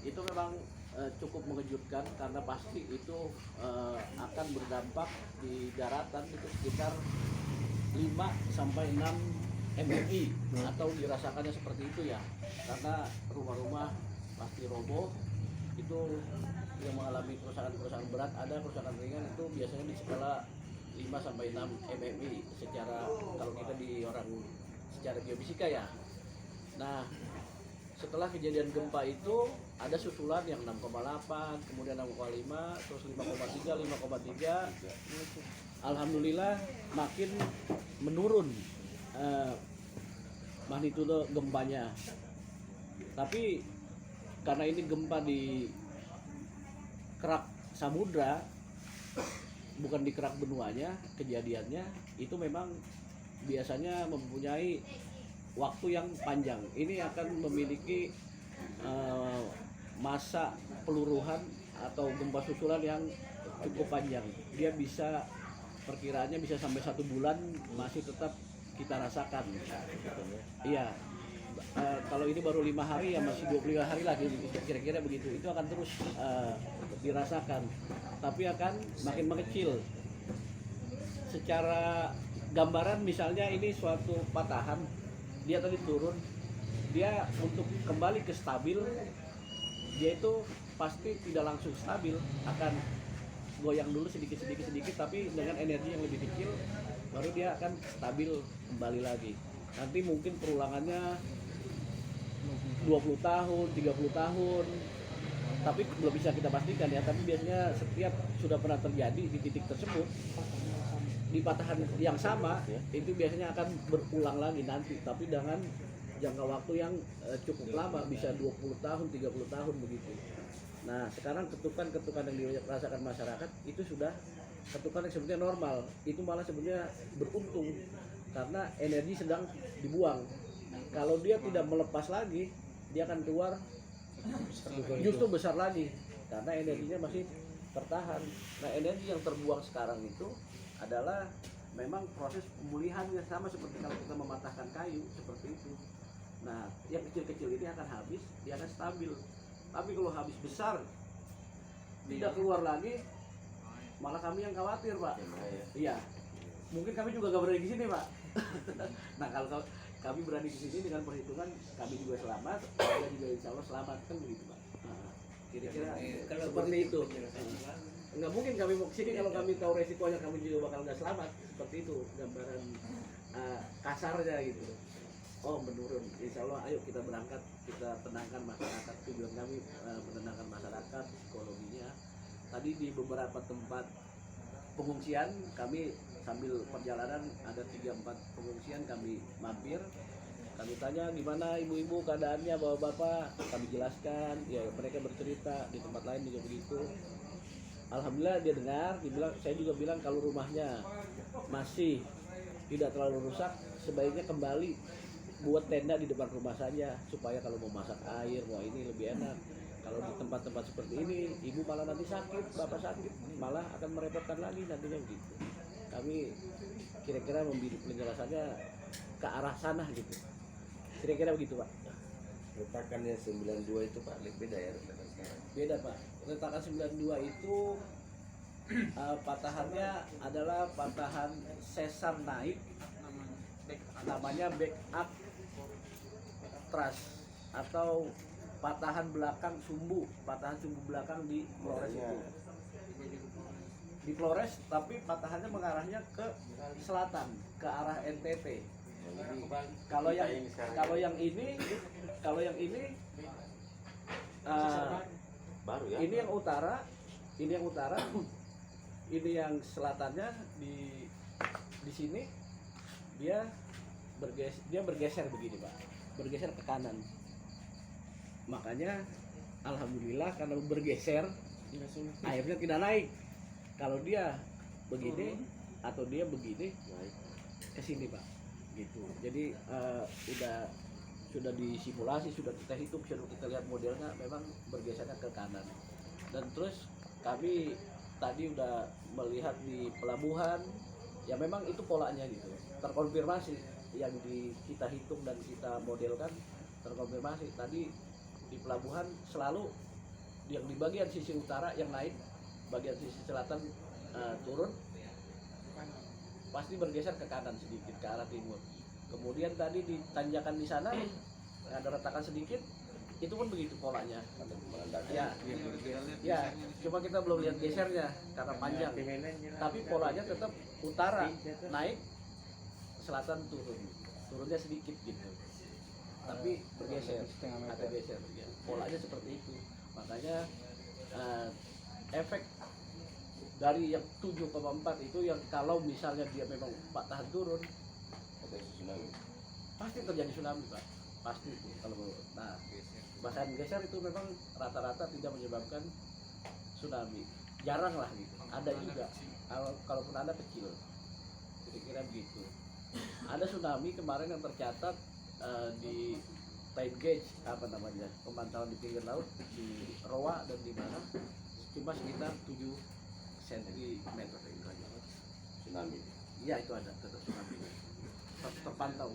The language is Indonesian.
itu memang cukup mengejutkan karena pasti itu akan berdampak di daratan itu sekitar 5 sampai 6 MMI atau dirasakannya seperti itu ya, karena rumah-rumah pasti roboh. Itu yang mengalami kerusakan berat, ada kerusakan ringan itu biasanya di skala 5 sampai 6 MMI secara kalau kita di orang secara geofisika ya. Nah, setelah kejadian gempa itu ada susulan yang 6,8, kemudian 6,5, terus 5,3, 5,3. Alhamdulillah makin menurun magnitudo gempanya. Tapi karena ini gempa di kerak samudra, bukan di kerak benuanya kejadiannya, itu memang biasanya mempunyai waktu yang panjang. Ini akan memiliki masa peluruhan atau gempa susulan yang cukup panjang. Dia bisa perkiraannya bisa sampai 1 bulan masih tetap kita rasakan. Iya. Kalau ini baru 5 hari ya masih 25 hari lagi kira-kira begitu. Itu akan terus dirasakan, tapi akan makin mengecil. Secara gambaran misalnya ini suatu patahan, dia tadi turun, dia untuk kembali ke stabil, dia itu pasti tidak langsung stabil, akan goyang dulu sedikit, tapi dengan energi yang lebih kecil, baru dia akan stabil kembali lagi. Nanti mungkin perulangannya 20 tahun, 30 tahun, tapi belum bisa kita pastikan ya. Tapi biasanya setiap sudah pernah terjadi di titik tersebut, di patahan yang sama, itu biasanya akan berulang lagi nanti, tapi dengan jangka waktu yang cukup lama, bisa 20 tahun, 30 tahun begitu. Nah, sekarang ketukan-ketukan yang dirasakan masyarakat itu sudah ketukan yang sebenarnya normal. Itu malah sebenarnya beruntung karena energi sedang dibuang. Kalau dia tidak melepas lagi, dia akan keluar justru besar lagi karena energinya masih tertahan. Nah, energi yang terbuang sekarang itu adalah memang proses pemulihannya, sama seperti kalau kita mematahkan kayu seperti itu. Nah, yang kecil-kecil ini akan habis, dia akan stabil. Tapi kalau habis besar, tidak keluar lagi, malah kami yang khawatir, Pak. Iya. Mungkin kami juga gak berani di sini, Pak. Nah, kalau kami berani di sini dengan perhitungan kami juga selamat, saya juga insya Allah selamat, kan begitu, Pak. Nah, kira-kira kalau seperti itu. Nggak mungkin kami mau kesini kalau kami tahu resikonya kami juga bakal nggak selamat. Seperti itu gambaran kasarnya gitu. Oh, menurun. Insya Allah ayo kita berangkat, kita tenangkan masyarakat. Tujuan kami menenangkan masyarakat psikologinya. Tadi di beberapa tempat pengungsian kami sambil perjalanan ada 3-4 pengungsian kami mampir. Kami tanya gimana ibu-ibu keadaannya, bapak-bapak, kami jelaskan. Ya, mereka bercerita, di tempat lain juga begitu. Alhamdulillah dia dengar, saya juga bilang kalau rumahnya masih tidak terlalu rusak, sebaiknya kembali buat tenda di depan rumah saja, supaya kalau mau masak air, wah ini lebih enak. Kalau di tempat-tempat seperti ini, ibu malah nanti sakit, bapak sakit, malah akan merepotkan lagi nantinya begitu. Kami kira-kira memberi penjelasannya ke arah sana gitu. Kira-kira begitu, Pak. Retakannya 92 itu Pak, beda ya retakan sekarang? Beda, Pak. Retakan 92 itu patahannya adalah patahan sesar naik, namanya back up thrust atau patahan belakang sumbu, patahan sumbu belakang di Flores itu. Di Flores, tapi patahannya mengarahnya ke selatan, ke arah NTT. Jadi, kalau yang ini baru ya? Ini yang utara, ini yang selatannya di sini dia bergeser begini, Pak, bergeser ke kanan. Makanya alhamdulillah karena bergeser airnya tidak naik. Kalau dia begini atau dia begini ke sini, Pak, gitu. Jadi sudah disimulasi, sudah kita hitung, sudah kita lihat modelnya memang bergesernya ke kanan. Dan terus kami tadi udah melihat di pelabuhan, ya memang itu polanya gitu, terkonfirmasi yang kita hitung dan kita modelkan terkonfirmasi. Tadi di pelabuhan selalu yang di bagian sisi utara yang naik, bagian sisi selatan turun, pasti bergeser ke kanan sedikit ke arah timur. Kemudian tadi di tanjakan di sana ada retakan sedikit, itu pun begitu polanya. Ya, ya, cuma kita belum lihat gesernya karena panjang. Tapi polanya tetap utara naik, selatan turun, turunnya sedikit gitu. Tapi bergeser, ada geser. Ya. Polanya seperti itu. Makanya efek dari yang 7,4 itu yang kalau misalnya dia memang patahan turun, pasti terjadi tsunami Pak, pasti itu kalau nah bahkan geser itu memang rata-rata tidak menyebabkan tsunami, jarang lah gitu, ada juga kalaupun ada kecil, kira-kira begitu. Ada tsunami kemarin yang tercatat di tide gauge apa namanya pemantauan di pinggir laut di Roa dan di mana cuma sekitar 7 cm itu aja. Tsunami. Iya itu ada tetap tsunami terpantau.